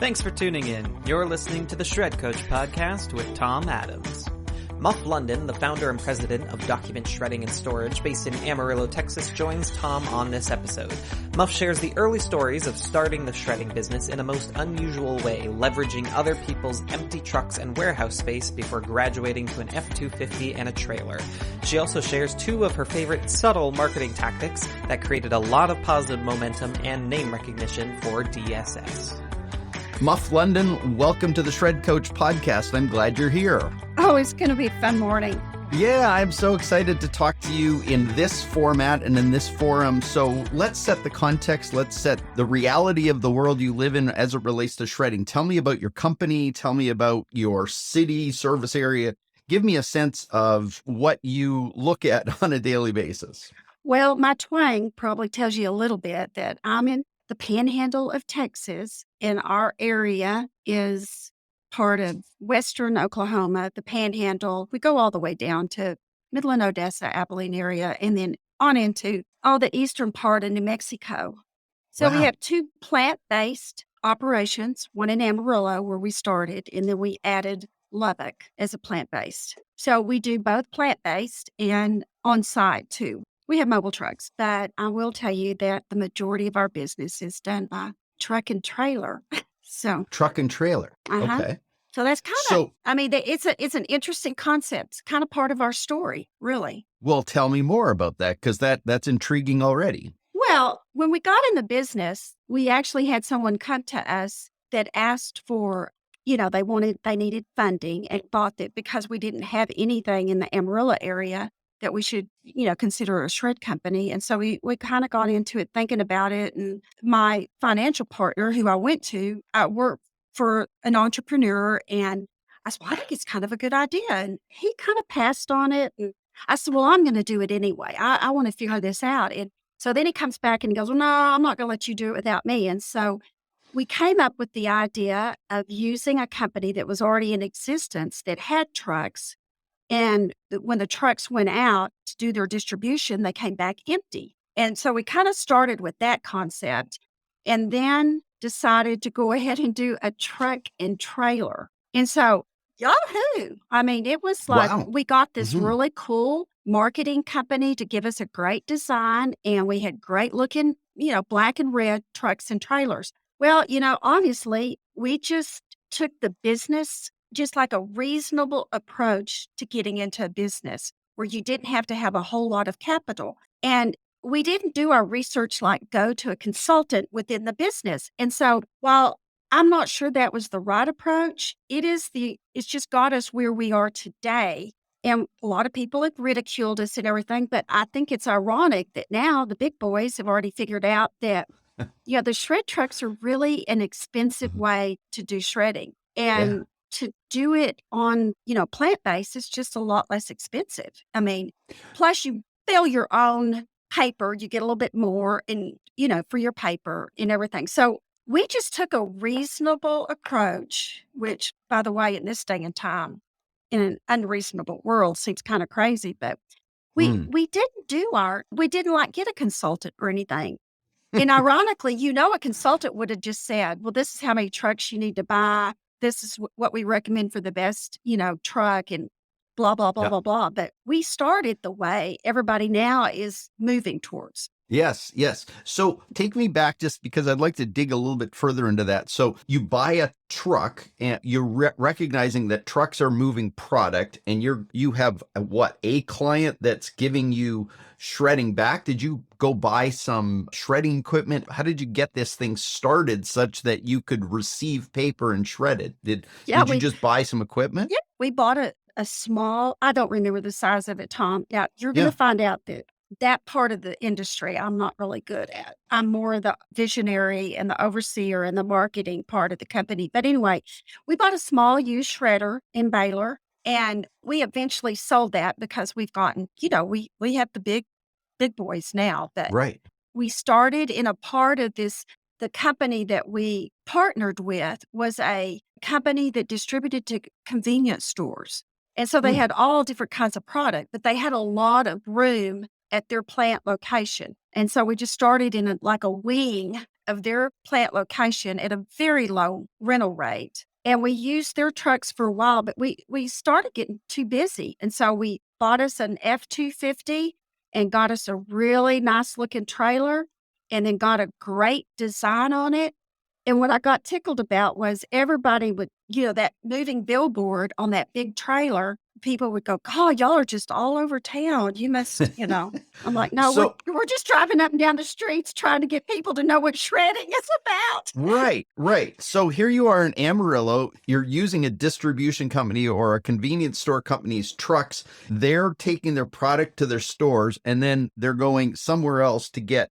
Thanks for tuning in. You're listening to the Shred Coach podcast with Tom Adams. Muff London, the founder and president of Document Shredding and Storage based in Amarillo, Texas, joins Tom on this episode. Muff shares the early stories of starting the shredding business in a most unusual way, leveraging other people's empty trucks and warehouse space before graduating to an F-250 and a trailer. She also shares two of her favorite subtle marketing tactics that created a lot of positive momentum and name recognition for DSS. Muff London, welcome to the Shred Coach podcast. I'm glad you're here. Oh, it's going to be a fun morning. Yeah, I'm so excited to talk to you in this format and in this forum. So let's set the context. Let's set the reality of the world you live in as it relates to shredding. Tell me about your company. Tell me about your city, service area. Give me a sense of what you look at on a daily basis. Well, my twang probably tells you a little bit that I'm in the panhandle of Texas, and our area is part of western Oklahoma, the panhandle. We go all the way down to Midland, Odessa, Abilene area, and then on into all the eastern part of New Mexico. So Wow. we have two plant-based operations, one in Amarillo where we started, and then we added Lubbock as a plant-based. So we do both plant-based and on-site too. We have mobile trucks, but I will tell you that the majority of our business is done by truck and trailer. So, Truck and trailer. uh-huh. Okay. So that's kind of, So, it's an interesting concept. It's kind of part of our story, really. well, tell me more about that because that's intriguing already. Well, when we got in the business, we actually had someone come to us that asked for, they needed funding and thought that because we didn't have anything in the Amarillo area, that we should, consider a shred company. And so we kind of got into it thinking about it. And my financial partner who I went to, I worked for an entrepreneur, and I said, well, I think it's kind of a good idea. And he kind of passed on it. And I said, well, I'm going to do it anyway. I want to figure this out. And so then he comes back and he goes, well, no, I'm not going to let you do it without me. And so we came up with the idea of using a company that was already in existence that had trucks. And when the trucks went out to do their distribution, they came back empty. And so we kind of started with that concept and then decided to go ahead and do a truck and trailer. And so, yahoo! I mean, it was like Wow. we got this Mhm. really cool marketing company to give us a great design, and we had great looking, black and red trucks and trailers. Well, obviously, we just took the business just like a reasonable approach to getting into a business where you didn't have to have a whole lot of capital. And we didn't do our research like go to a consultant within the business. And so while I'm not sure that was the right approach, it's just got us where we are today. And a lot of people have ridiculed us and everything, but I think it's ironic that now the big boys have already figured out that, the shred trucks are really an expensive Mhm. way to do shredding. Yeah. And to do it on, plant-based is just a lot less expensive. I mean, plus you fill your own paper, you get a little bit more and, for your paper and everything. So we just took a reasonable approach, which, by the way, in this day and time, in an unreasonable world seems kind of crazy, but Mm. we didn't like get a consultant or anything. And ironically, a consultant would have just said, well, this is how many trucks you need to buy. This is what we recommend for the best, truck and blah, blah, blah, Yeah. blah, blah. But we started the way everybody now is moving towards. Yes. So take me back just because I'd like to dig a little bit further into that. So you buy a truck and you're recognizing that trucks are moving product and you have a client that's giving you shredding back. Did you go buy some shredding equipment? How did you get this thing started such that you could receive paper and shred it? Did you just buy some equipment? Yeah, we bought a small, I don't remember the size of it, Tom. Now, you're going Yeah. to find out that part of the industry I'm not really good at. I'm more the visionary and the overseer and the marketing part of the company. But anyway, we bought a small used shredder and baler, and we eventually sold that because we've gotten, we have the big boys now. But Right. we started in a part of this. The company that we partnered with was a company that distributed to convenience stores. And so they Hmm. had all different kinds of product, but they had a lot of room at their plant location. And so we just started in a wing of their plant location at a very low rental rate. And we used their trucks for a while, but we started getting too busy. And so we bought us an F-250 and got us a really nice looking trailer and then got a great design on it. And what I got tickled about was everybody would, that moving billboard on that big trailer, people would go, "God, y'all are just all over town. You must," I'm like, "No, we're So we're just driving up and down the streets trying to get people to know what shredding is about." right, right. So here you are in Amarillo. You're using a distribution company or a convenience store company's trucks. They're taking their product to their stores and then they're going somewhere else to get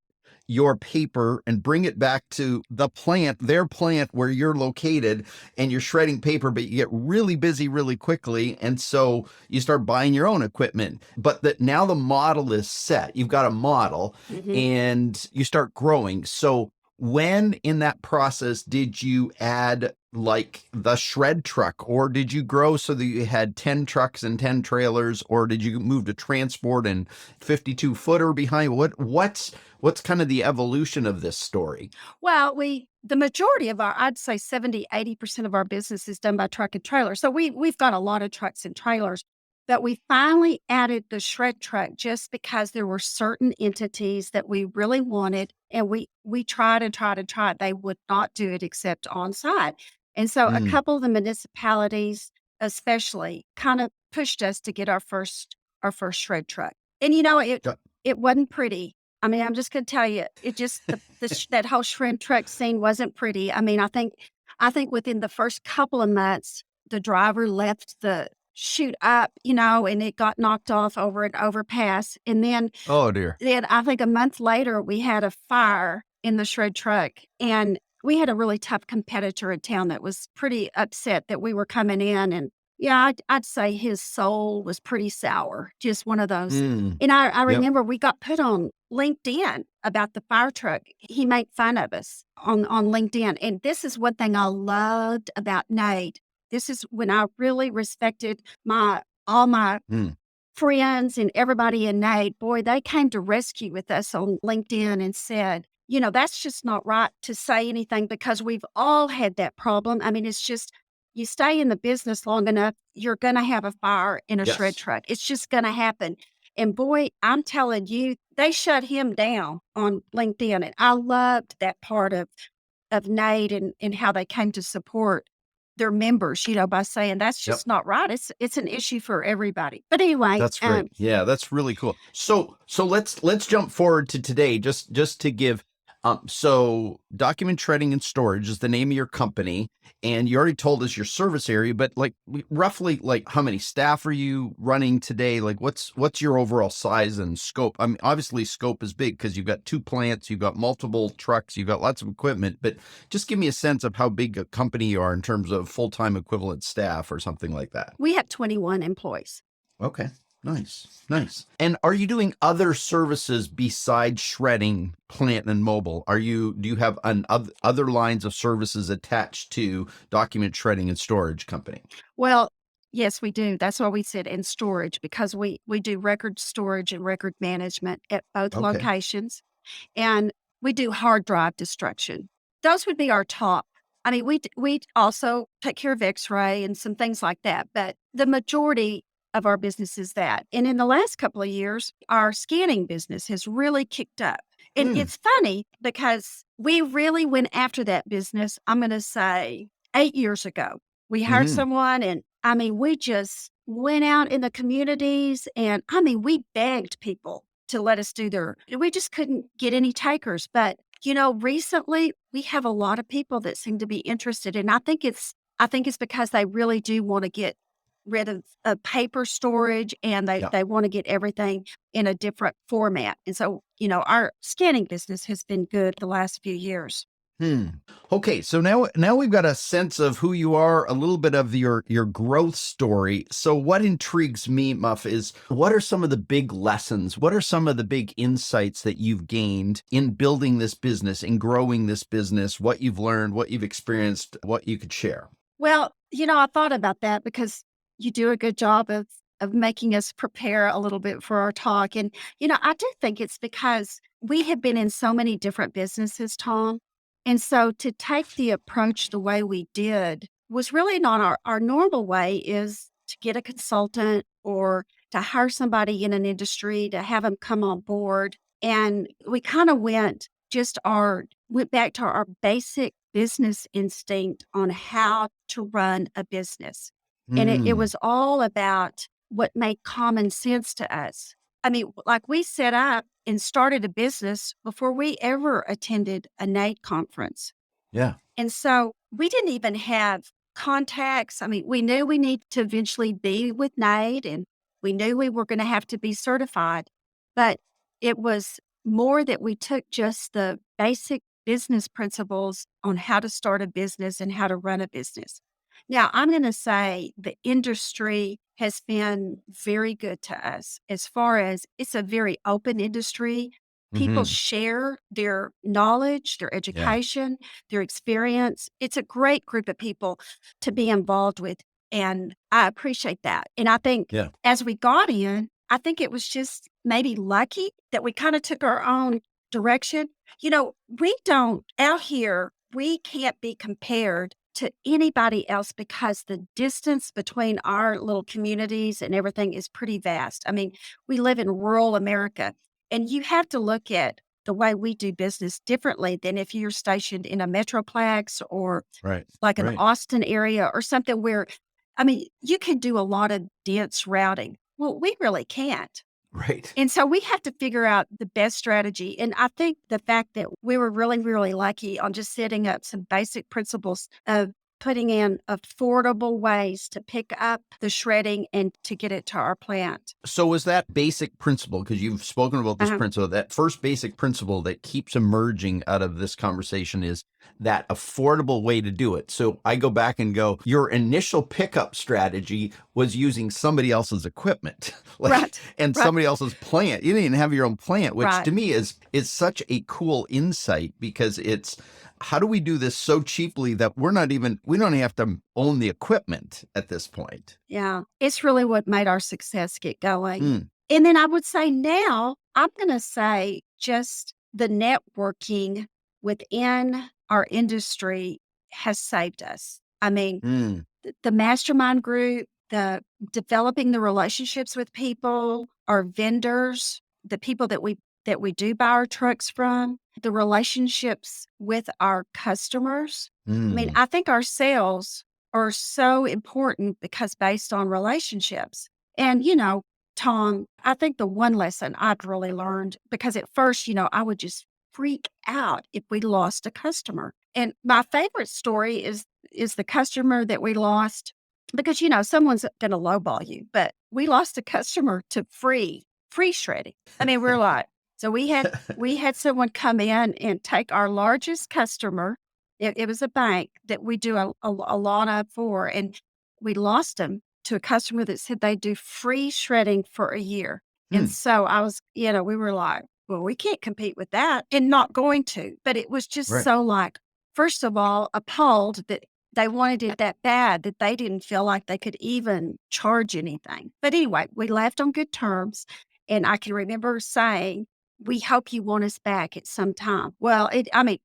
your paper and bring it back to the plant, their plant where you're located, and you're shredding paper, but you get really busy really quickly. And so you start buying your own equipment. But that now the model is set. You've got a model Mhm. and you start growing. So when in that process did you add like the shred truck, or did you grow so that you had 10 trucks and 10 trailers, or did you move to transport and 52 footer behind? What's kind of the evolution of this story? Well, the majority of I'd say 70-80% of our business is done by truck and trailer. So we've got a lot of trucks and trailers, but we finally added the shred truck just because there were certain entities that we really wanted, and we tried and tried and tried. They would not do it except on site. And so a Mm, couple of the municipalities especially kind of pushed us to get our first shred truck. And yeah, it wasn't pretty. I mean, I'm just gonna tell you, it just that whole shred truck scene wasn't pretty. I mean, I think within the first couple of months, the driver left the chute up, and it got knocked off over an overpass. And then oh dear. then I think a month later, we had a fire in the shred truck, and we had a really tough competitor in town that was pretty upset that we were coming in, and yeah, I'd say his soul was pretty sour, just one of those. Mm, And I yep. remember we got put on LinkedIn about the fire truck. He made fun of us on LinkedIn, and this is one thing I loved about Nate. This is when I really respected my all my Mm, friends and everybody in Nate, boy, they came to rescue with us on LinkedIn and said, that's just not right to say anything because we've all had that problem. I mean, it's just you stay in the business long enough, you're going to have a fire in a shred yes. truck. It's just going to happen. And boy, I'm telling you, they shut him down on LinkedIn. And I loved that part of Nate and how they came to support their members, by saying that's Yep. just not right. It's an issue for everybody. But anyway, That's great. Yeah, that's really cool. So let's jump forward to today, just to give so Document Shredding and Storage is the name of your company, and you already told us your service area, but like roughly like how many staff are you running today? Like what's your overall size and scope? I mean, obviously scope is big because you've got two plants, you've got multiple trucks, you've got lots of equipment, but just give me a sense of how big a company you are in terms of full-time equivalent staff or something like that. we have 21 employees. Okay. Nice. Nice. And are you doing other services besides shredding, plant and mobile? Do you have other lines of services attached to Document Shredding and Storage Company? Well, yes, we do. That's why we said in storage because we do record storage and record management at both Okay. locations, and we do hard drive destruction. Those would be our top. I mean, we also take care of X-ray and some things like that, but the majority of our business is that. And in the last couple of years, our scanning business has really kicked up. And Hmm. it's funny because we really went after that business, I'm going to say 8 years ago. We hired Hmm. someone, and I mean, we just went out in the communities, and I mean, we begged people to let us do we just couldn't get any takers. But, recently we have a lot of people that seem to be interested. And I think it's because they really do want to get rid of paper storage, and they, Yeah. they want to get everything in a different format. And so, our scanning business has been good the last few years. Hmm. Okay, so now we've got a sense of who you are, a little bit of your growth story. So what intrigues me, Muff, is what are some of the big lessons? What are some of the big insights that you've gained in building this business, in growing this business, what you've learned, what you've experienced, what you could share? Well, I thought about that because you do a good job of making us prepare a little bit for our talk. And, I do think it's because we have been in so many different businesses, Tom. And so to take the approach the way we did was really not our normal way is to get a consultant or to hire somebody in an industry to have them come on board. And we kind of went back to our basic business instinct on how to run a business. And it Mm. was all about what made common sense to us. I mean, like we set up and started a business before we ever attended a NATE conference. Yeah. And so we didn't even have contacts. I mean, we knew we needed to eventually be with NATE and we knew we were going to have to be certified, but it was more that we took just the basic business principles on how to start a business and how to run a business. Now, I'm going to say the industry has been very good to us as far as it's a very open industry. People Hmm. share their knowledge, their Yeah. education, their experience. It's a great group of people to be involved with. And I appreciate that. And I think Yeah. as we got in, I think it was just maybe lucky that we kind of took our own direction. We don't out here, we can't be compared to anybody else because the distance between our little communities and everything is pretty vast. I mean, we live in rural America, and you have to look at the way we do business differently than if you're stationed in a metroplex or Right. like an Right. Austin area or something where, I mean, you can do a lot of dense routing. Well, we really can't. Right. And so we have to figure out the best strategy. And I think the fact that we were really, really lucky on just setting up some basic principles of putting in affordable ways to pick up the shredding and to get it to our plant. So was that basic principle, because you've spoken about this Uh-huh. principle, that first basic principle that keeps emerging out of this conversation is that affordable way to do it. So I go back and go, your initial pickup strategy was using somebody else's equipment, Right. and Right. somebody else's plant. You didn't even have your own plant, which Right. to me is such a cool insight, because it's, how do we do this so cheaply that we don't even have to own the equipment at this point? Yeah. It's really what made our success get going. Mm. And then I would say now, I'm going to say just the networking within our industry has saved us. I mean, Mm. the mastermind group, the developing the relationships with people, our vendors, the people that we do buy our trucks from, the relationships with our customers. I mean, Mm. I think our sales are so important because based on relationships. And, Tom, I think the one lesson I'd really learned, because at first, I would just freak out if we lost a customer. And my favorite story is the customer that we lost because, someone's going to lowball you, but we lost a customer to free shredding. I mean, we're like, so we had someone come in and take our largest customer. It was a bank that we do a lot of for, and we lost them to a customer that said they do free shredding for a year. And Mm. so we were like, well, we can't compete with that and not going to. But it was just Right. so like, first of all, appalled that they wanted it that bad that they didn't feel like they could even charge anything. But anyway, we left on good terms. And I can remember saying, we hope you want us back at some time. Well,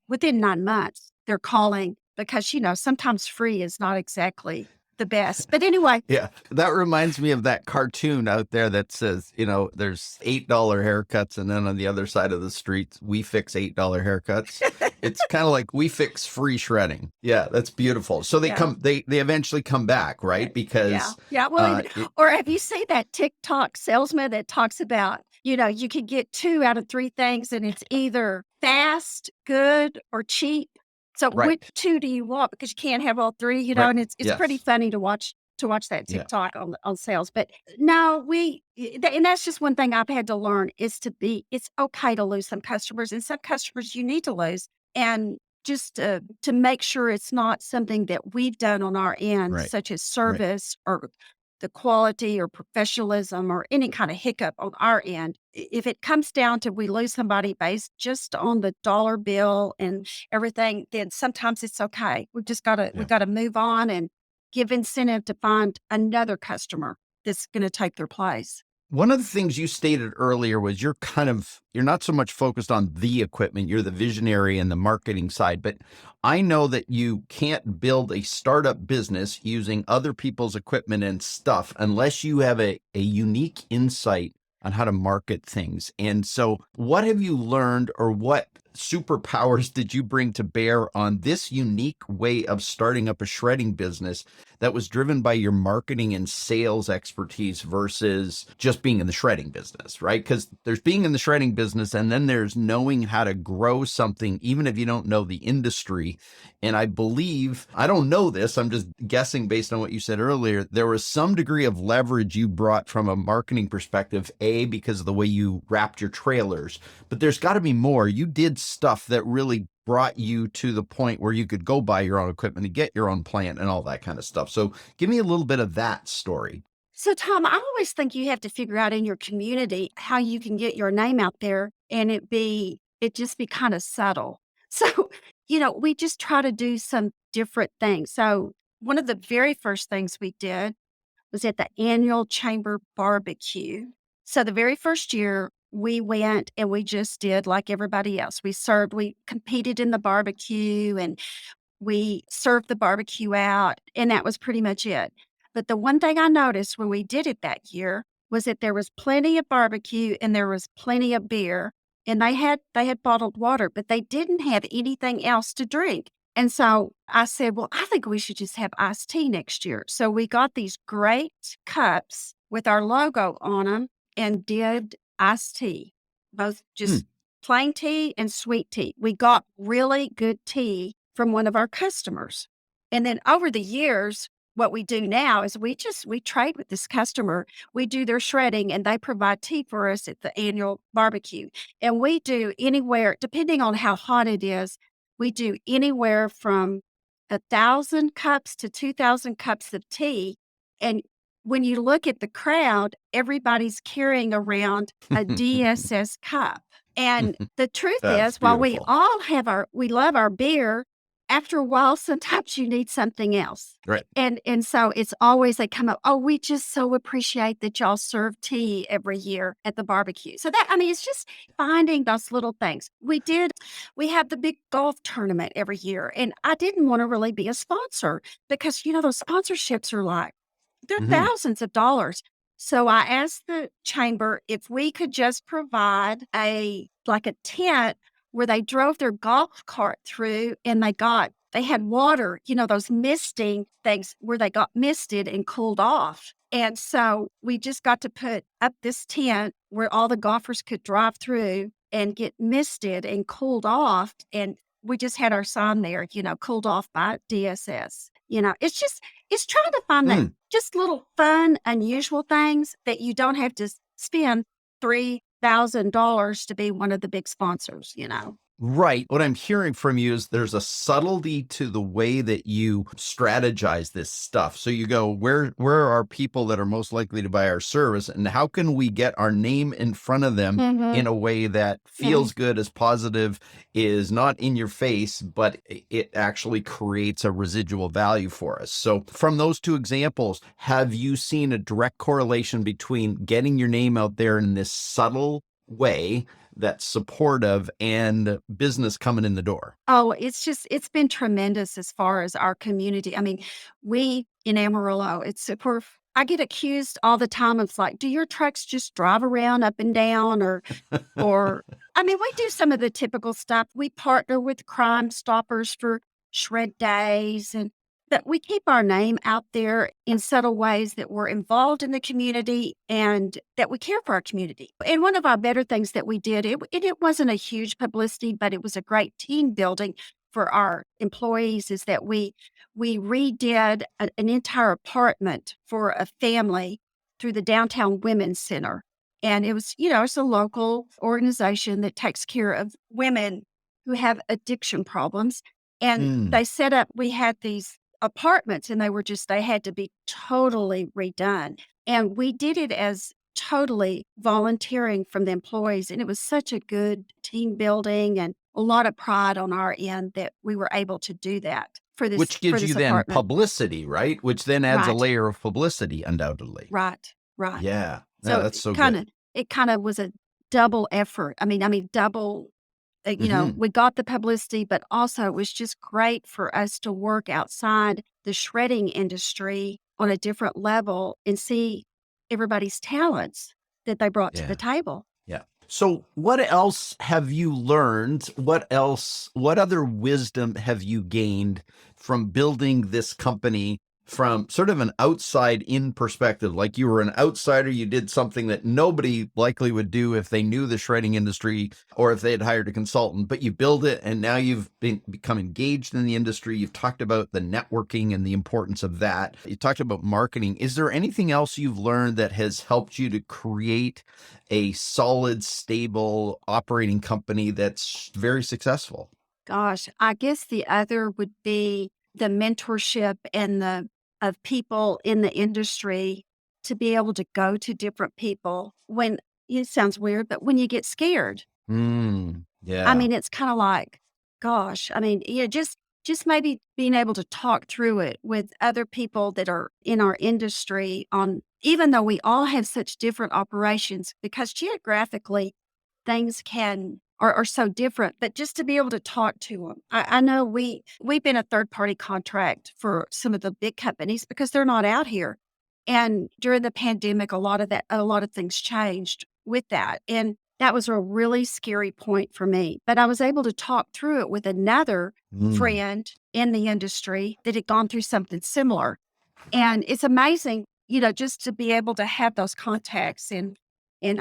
within 9 months, they're calling because, sometimes free is not exactly the best. But anyway, Yeah, that reminds me of that cartoon out there that says, there's $8 haircuts, and then on the other side of the street, we fix $8 haircuts. It's kind of like we fix free shredding. Yeah, that's beautiful. So they yeah. they eventually come back, right? Yeah. Because Yeah. Well, it, or have you seen that TikTok salesman that talks about, you can get 2 out of 3 things and it's either fast, good, or cheap. So which right, 2 do you want? Because you can't have all 3, right, and it's pretty yes, funny to watch that yeah, TikTok on sales. But no, and that's just one thing I've had to learn is it's okay to lose some customers, and some customers you need to lose. And just to make sure it's not something that we've done on our end, right, such as right, service or the quality or professionalism or any kind of hiccup on our end. If it comes down to we lose somebody based just on the dollar bill and everything, then sometimes it's okay. We yeah. gotta move on and give incentive to find another customer that's going to take their place. One of the things you stated earlier was you're not so much focused on the equipment, you're the visionary and the marketing side, but I know that you can't build a startup business using other people's equipment and stuff unless you have a unique insight on how to market things. And so what have you learned, or what superpowers did you bring to bear on this unique way of starting up a shredding business that was driven by your marketing and sales expertise versus just being in the shredding business, right? Because there's being in the shredding business, and then there's knowing how to grow something, even if you don't know the industry. And I believe, I don't know this, I'm just guessing based on what you said earlier, there was some degree of leverage you brought from a marketing perspective, because of the way you wrapped your trailers, but there's got to be more. You did stuff that really brought you to the point where you could go buy your own equipment and get your own plant and all that kind of stuff. So give me a little bit of that story. So, Tom, I always think you have to figure out in your community how you can get your name out there and it just be kind of subtle. So, we just try to do some different things. So, one of the very first things we did was at the annual chamber barbecue. So, the very first year we went and we just did like everybody else. We competed in the barbecue and we served the barbecue out, and that was pretty much it. But the one thing I noticed when we did it that year was that there was plenty of barbecue and there was plenty of beer, and they had bottled water, but they didn't have anything else to drink. And so I said, "Well, I think we should just have iced tea next year." So we got these great cups with our logo on them and did iced tea, both Hmm. just plain tea and sweet tea. We got really good tea from one of our customers. And then over the years, what we do now is we trade with this customer. We do their shredding and they provide tea for us at the annual barbecue. And we do anywhere, depending on how hot it is, we do anywhere from 1,000 cups to 2,000 cups of tea. And when you look at the crowd, everybody's carrying around a DSS cup. And the truth That's is, while beautiful. we love our beer, after a while, sometimes you need something else. Right. And so it's always they come up, "Oh, we just so appreciate that y'all serve tea every year at the barbecue." So it's just finding those little things. We have the big golf tournament every year, and I didn't want to really be a sponsor because, those sponsorships are like, they're Mhm. thousands of dollars. So I asked the chamber if we could just provide a tent where they drove their golf cart through and they had water, those misting things where they got misted and cooled off. And so we just got to put up this tent where all the golfers could drive through and get misted and cooled off. And we just had our sign there, cooled off by DSS. It's trying to find that Mm. just little fun, unusual things that you don't have to spend $3,000 to be one of the big sponsors. Right. What I'm hearing from you is there's a subtlety to the way that you strategize this stuff. So you go, where are people that are most likely to buy our service, and how can we get our name in front of them Mhm. in a way that feels good, is positive, is not in your face, but it actually creates a residual value for us. So from those two examples, have you seen a direct correlation between getting your name out there in this subtle way that's supportive and business coming in the door? Oh, it's been tremendous as far as our community. We in Amarillo, I get accused all the time of like, do your trucks just drive around up and down or we do some of the typical stuff. We partner with Crime Stoppers for shred days and but we keep our name out there in subtle ways that we're involved in the community and that we care for our community. And one of our better things that we did, it wasn't a huge publicity, but it was a great team building for our employees, is that we redid an entire apartment for a family through the Downtown Women's Center. And it's a local organization that takes care of women who have addiction problems. And Mm. they set up, we had these apartments and they had to be totally redone. And we did it as totally volunteering from the employees. And it was such a good team building and a lot of pride on our end that we were able to do that Which for gives you this then apartment. publicity, right? Which then adds a Right, layer of publicity, undoubtedly. right, right. Yeah. Yeah, So that's so good. it kind of was a double effort. Double. Hmm. We got the publicity, but also it was just great for us to work outside the shredding industry on a different level and see everybody's talents that they brought to the Yeah. table. Yeah. So what else have you learned? What other wisdom have you gained from building this company from sort of an outside in perspective? Like you were an outsider, you did something that nobody likely would do if they knew the shredding industry or if they had hired a consultant, but you build it and now you've become engaged in the industry. You've talked about the networking and the importance of that. You talked about marketing. Is there anything else you've learned that has helped you to create a solid, stable operating company that's very successful? Gosh, I guess the other would be the mentorship and the of people in the industry to be able to go to different people when it sounds weird, but when you get scared. Yeah. It's kinda like, gosh, just maybe being able to talk through it with other people that are in our industry on even though we all have such different operations, because geographically, things are so different, but just to be able to talk to them. I know we've been a third-party contract for some of the big companies because they're not out here, and during the pandemic, a lot of things changed with that, and that was a really scary point for me, but I was able to talk through it with another Mm. friend in the industry that had gone through something similar, and it's amazing, just to be able to have those contacts and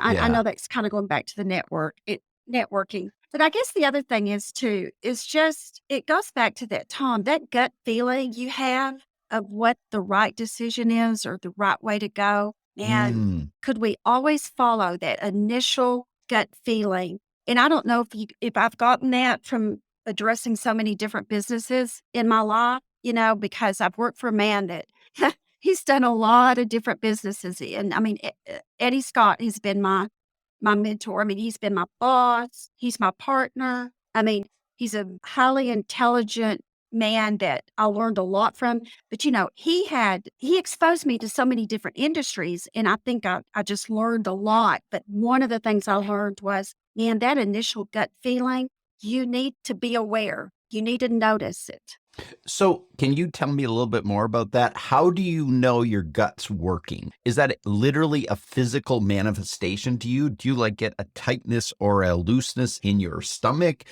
I Yeah. know that's kinda going back to the networking, but I guess the other thing is too, is just it goes back to that, Tom, that gut feeling you have of what the right decision is or the right way to go, and Mm. could we always follow that initial gut feeling? And I don't know if I've gotten that from addressing so many different businesses in my life, because I've worked for a man that he's done a lot of different businesses, and Eddie Scott has been my mentor. He's been my boss, he's my partner. He's a highly intelligent man that I learned a lot from. But he exposed me to so many different industries, and I think I just learned a lot. But one of the things I learned was, man, that initial gut feeling, you need to be aware. You need to notice it. So, can you tell me a little bit more about that? How do you know your gut's working? Is that literally a physical manifestation to you? Do you like get a tightness or a looseness in your stomach?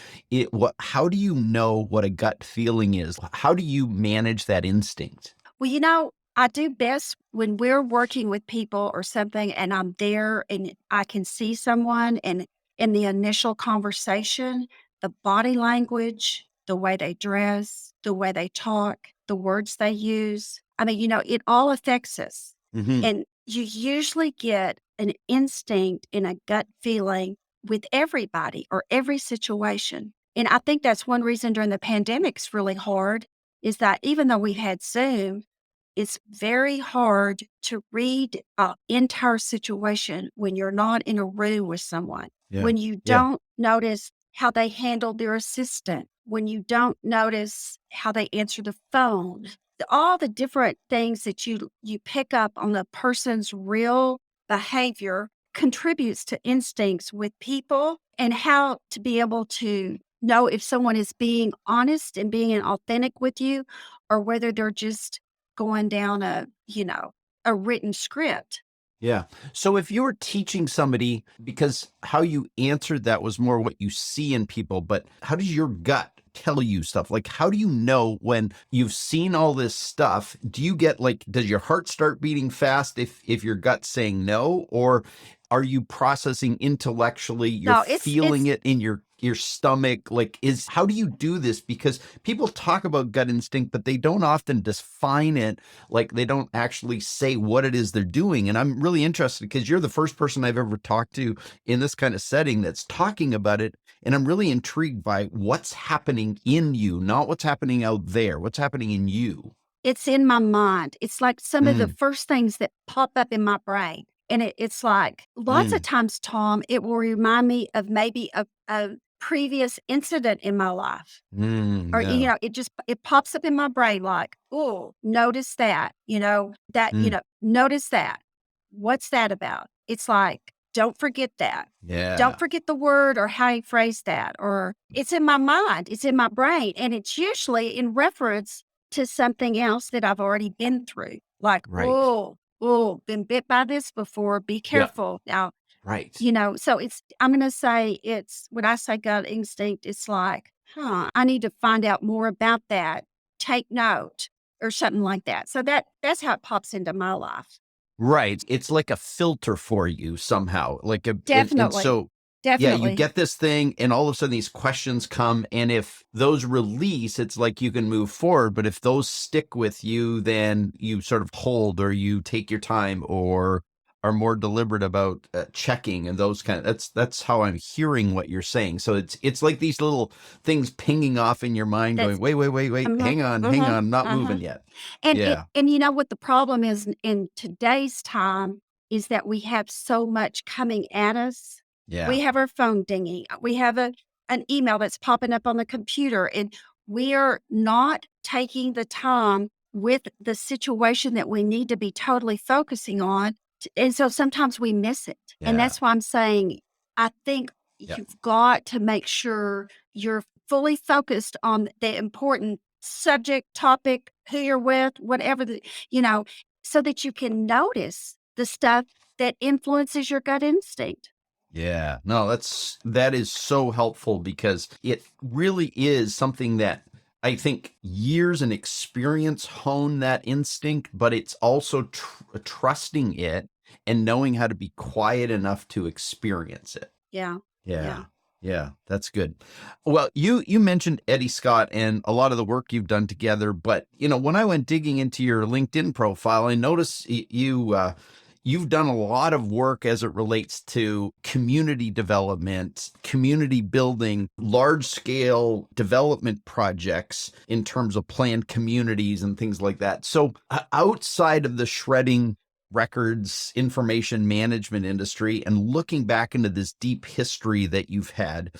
How do you know what a gut feeling is? How do you manage that instinct? Well, I do best when we're working with people or something and I'm there and I can see someone and in the initial conversation, the body language, the way they dress, the way they talk, the words they use. It all affects us. Hmm. And you usually get an instinct and a gut feeling with everybody or every situation. And I think that's one reason during the pandemic's really hard is that even though we've had Zoom, it's very hard to read an entire situation when you're not in a room with someone, Yeah. when you Yeah. don't notice how they handle their assistant, when you don't notice how they answer the phone, all the different things that you pick up on the person's real behavior contributes to instincts with people and how to be able to know if someone is being honest and being authentic with you or whether they're just going down a written script. Yeah. So if you were teaching somebody, because how you answered that was more what you see in people, but how does your gut tell you stuff? Like, how do you know when you've seen all this stuff? Do you get like, does your heart start beating fast if your gut's saying no? Or are you processing intellectually, you're No, it's feeling it in your stomach? Like, how do you do this? Because people talk about gut instinct, but they don't often define it, like they don't actually say what it is they're doing. And I'm really interested because you're the first person I've ever talked to in this kind of setting that's talking about it. And I'm really intrigued by what's happening in you, not what's happening out there, what's happening in you. it's in my mind. It's like some of the Mm, first things that pop up in my brain. And it's like lots of mm, times, Tom, it will remind me of maybe a previous incident in my life. Or, yeah. it pops up in my brain like, "Oh, notice that," Mm, notice that. What's that about? it's like, don't forget that. Yeah. Don't forget the word or how you phrase that, or it's in my mind, it's in my brain, and it's usually in reference to something else that I've already been through. Like, Right. been bit by this before, be Yeah. careful. Now, Right. so I'm going to say when I say gut instinct, it's like, I need to find out more about that, take note or something like that. So that's how it pops into my life. Right. It's like a filter for you somehow. And Definitely. so, yeah, you Definitely. get this thing, and all of a sudden these questions come. And if those release, it's like you can move forward. But if those stick with you, then you sort of hold, or you take your time, or are more deliberate about checking and those that's how I'm hearing what you're saying. So it's like these little things pinging off in your mind That's going, wait, hang on, not moving yet. Yeah. And you know what the problem is in today's time is that we have so much coming at us. Yeah. We have our phone dinging. We have an email that's popping up on the computer, and we are not taking the time with the situation that we need to be totally focusing on. And so sometimes we miss it. And Yeah. that's why I'm saying I think Yeah. you've got to make sure you're fully focused on the important subject, topic, who you're with, whatever so that you can notice the stuff that influences your gut instinct. Yeah. No, that is so helpful, because it really is something that I think years and experience hone that instinct, but it's also trusting it and knowing how to be quiet enough to experience it. Yeah. Yeah. Yeah. Yeah, that's good. Well, you mentioned Eddie Scott and a lot of the work you've done together, but when I went digging into your LinkedIn profile, I noticed you've done a lot of work as it relates to community development, community building, large scale development projects in terms of planned communities and things like that. So outside of the shredding records information management industry and looking back into this deep history that you've had,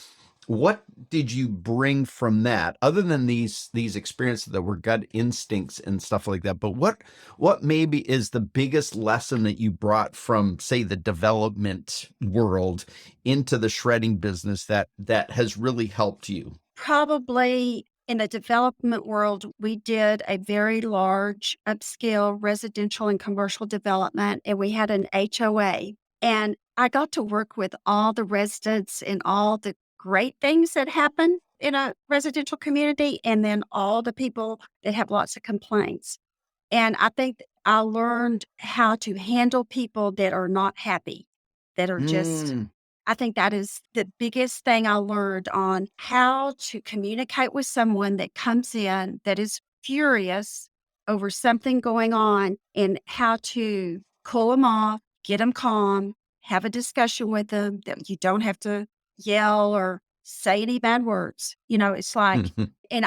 what did you bring from that, other than these experiences that were gut instincts and stuff like that? But what maybe is the biggest lesson that you brought from, say, the development world into the shredding business that has really helped you? Probably in the development world, we did a very large upscale residential and commercial development, and we had an HOA. And I got to work with all the residents and all the great things that happen in a residential community, and then all the people that have lots of complaints. And I think I learned how to handle people that are not happy, that are just Mm, I think that is the biggest thing I learned on how to communicate with someone that comes in that is furious over something going on, and how to cool them off, get them calm, have a discussion with them that you don't have to yell or say any bad words. It's like, and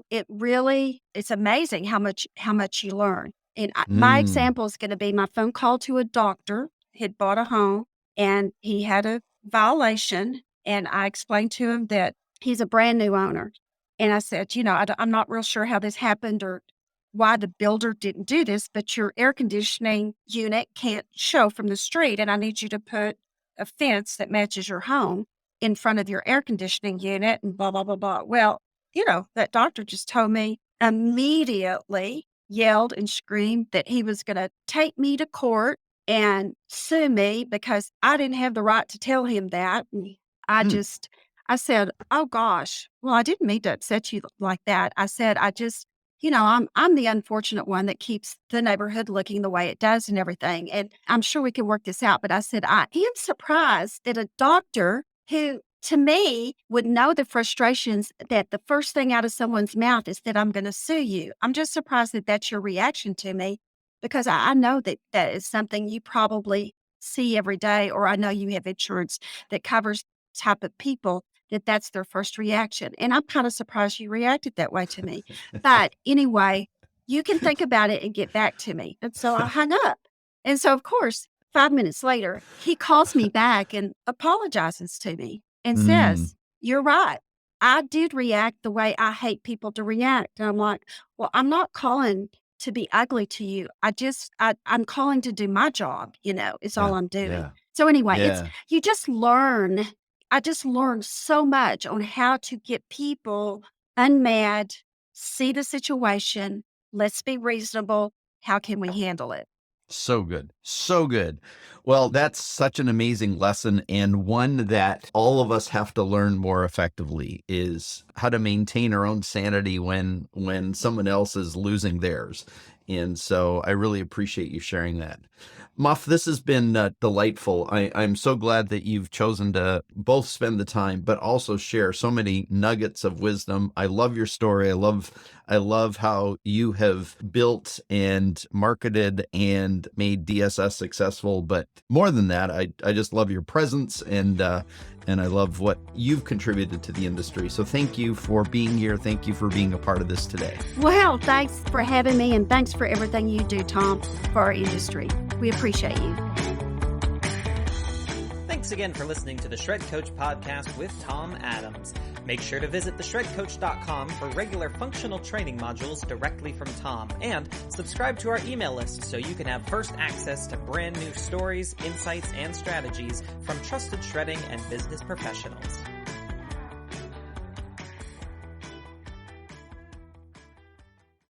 it's amazing how much you learn. And my mm, example is going to be my phone call to a doctor. Had bought a home, and he had a violation, and I explained to him that he's a brand new owner. And I said, I'm not real sure how this happened or why the builder didn't do this, but your air conditioning unit can't show from the street, and I need you to put a fence that matches your home in front of your air conditioning unit and blah, blah, blah, blah. Well, that doctor just told me immediately, yelled and screamed that he was going to take me to court and sue me because I didn't have the right to tell him that. And I mm, just, I said, "Oh gosh, well, I didn't mean to upset you like that." I said, "I just, I'm the unfortunate one that keeps the neighborhood looking the way it does and everything. And I'm sure we can work this out." But I said, "I am surprised that a doctor who to me would know the frustrations that the first thing out of someone's mouth is that I'm going to sue you. I'm just surprised that that's your reaction to me, because I know that that is something you probably see every day, or I know you have insurance that covers type of people that's their first reaction. And I'm kind of surprised you reacted that way to me. But anyway, you can think about it and get back to me." And so I hung up. And so, of course, 5 minutes later, he calls me back and apologizes to me and mm. says, "You're right. I did react the way I hate people to react." And I'm like, "Well, I'm not calling to be ugly to you. I'm calling to do my job, is all Yeah. I'm doing. Yeah. So anyway, Yeah. you just learn. I just learned so much on how to get people unmad, see the situation. Let's be reasonable. How can we handle it? So good. So good. Well, that's such an amazing lesson, and one that all of us have to learn more effectively is how to maintain our own sanity when someone else is losing theirs. And so I really appreciate you sharing that. Muff, this has been delightful. I'm so glad that you've chosen to both spend the time, but also share so many nuggets of wisdom. I love your story. I love how you have built and marketed and made DSS successful. But more than that, I just love your presence and I love what you've contributed to the industry. So thank you for being here. Thank you for being a part of this today. Well, thanks for having me, and thanks for everything you do, Tom, for our industry. We appreciate you. Thanks again for listening to the Shred Coach podcast with Tom Adams. Make sure to visit theshredcoach.com for regular functional training modules directly from Tom, and subscribe to our email list so you can have first access to brand new stories, insights, and strategies from trusted shredding and business professionals.